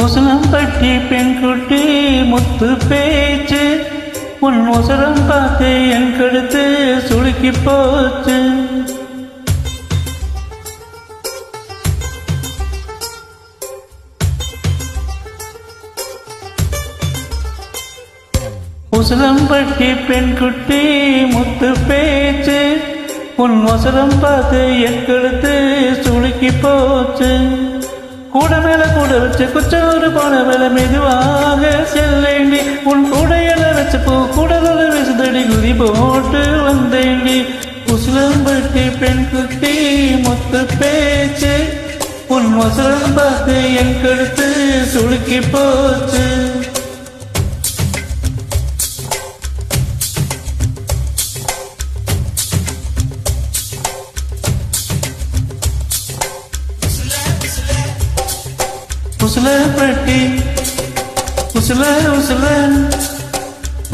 உசலம்பட்டி பெண்குட்டி முத்து பேச்சு உன் உசரம் பார்த்து என் கழுத்து சுளுக்கி போச்சு. உசலம்பட்டி பெண்குட்டி முத்து பேச்சு உன் உசரம் பார்த்து என் கழுத்து சுளுக்கி போச்சு. கூட மேல கூட வச்சு குச்சோறு போன மேல மெதுவாக செல்லேண்டி உன் கூடையில வச்சு பூ கூடல விசுதடி குதி போட்டு வந்தேண்டி. உசலம்பட்டி பெண்குட்டி முத்து பேச்சு உன் உசரம் பார்த்து என் கழுத்து சுளுக்கி போச்சு. உசலம்பட்டி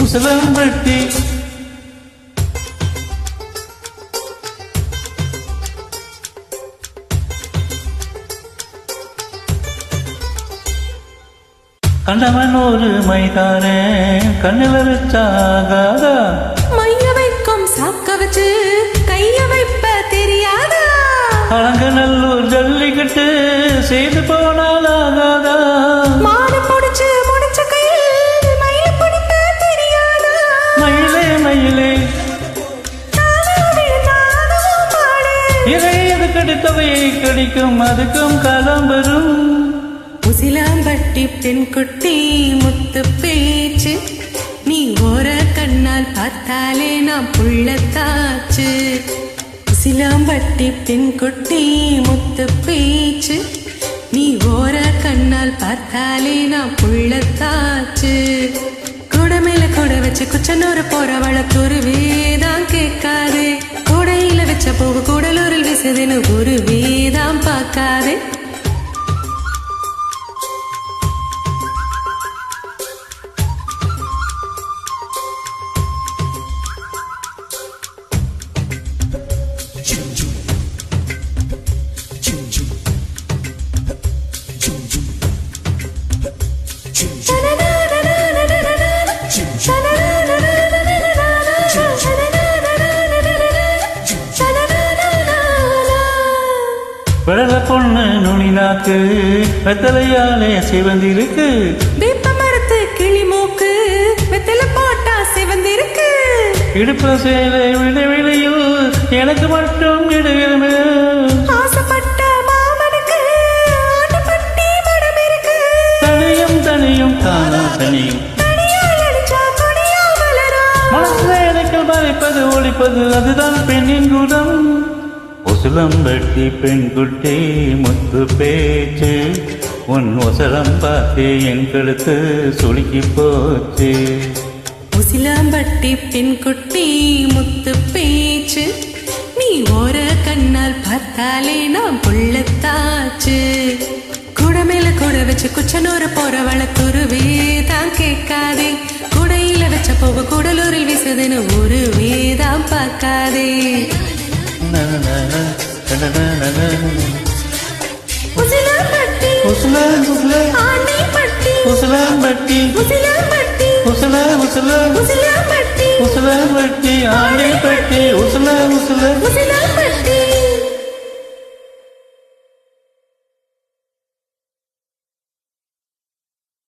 உசலம்பட்டி கண்டவன் ஒரு மைதான கண்ணில வச்சாகாதா மைய வைக்கும் சாக்க வச்சு கைய வைப்ப தெரியாதா. அலங்கநல்லூர் ஜல்லிக்கட்டு செய்து போனால் ஆகாதா. மாடு பொடிச்சு முடிச்ச கையில் மயில பிடிக்க தெரியாதா. மயிலே மயிலே இதை எது கடித்தவையை கடிக்கும் அதுக்கும் காலம் வரும். உசிலாம்பட்டி பெண்குட்டி முத்து பேச்சு நீ ஓர கண்ணால் பார்த்தாலே நான் புள்ளத்தாச்சு. உசிலாம்பட்டி பெண்குட்டி முத்து பேச்சு நீ ஓர கண்ணால் பார்த்தாலே நான் புள்ளத்தாச்சு. கூட மேல கூட வச்சு குச்சனூர் போறவள குருவேதான் கேட்காதே. கூடையில வச்ச போக கூடலூரில் விசுதுன்னு குருவேதான் பார்க்காதே. விரல பொண்ணு நுனி நாக்கு வெத்தலையாலே சிவந்திருக்கு. வேப்ப மரத்து கிளி மூக்கு வெத்தலை போட்டா சிவந்திருக்கு. இடுப்புல சேலை விளைவிலையில் எனக்கு மட்டும் இடுகிறமே. ஆசைப்பட்ட மாமனுக்கு ஆட்டுப்பட்டி மடம் இருக்கு. தனியும் தனியும் காணா தனியும் மனசுல எனக்கு மறைப்பது ஒழிப்பது அதுதான் பெண்ணின் குணம். உசலம்பட்டி பெண்குட்டி முத்து பேச்சு உன் உசரம் பார்த்து என் கழுத்து சுளுக்கி போச்சு. உசிலாம்பட்டி பெண்குட்டி முத்து பேச்சு நீ ஓர கண்ணால் பார்த்தாலே நான் புள்ளத்தாச்சு. கூட மேல கூட வச்சு குச்சனூர் போறவள குருவேதான் கேட்காதே. கூடையில வச்ச போக கூடலூரில் விசுதுன்னு ஒரு வேதான் பார்க்காதே. உசிலாம்பட்டி ஆண்டிப்பட்டி உசலம்பட்டி உசிலாம்பட்டி உசலம்பட்டி ஆண்டிப்பட்டி உசல உசிலா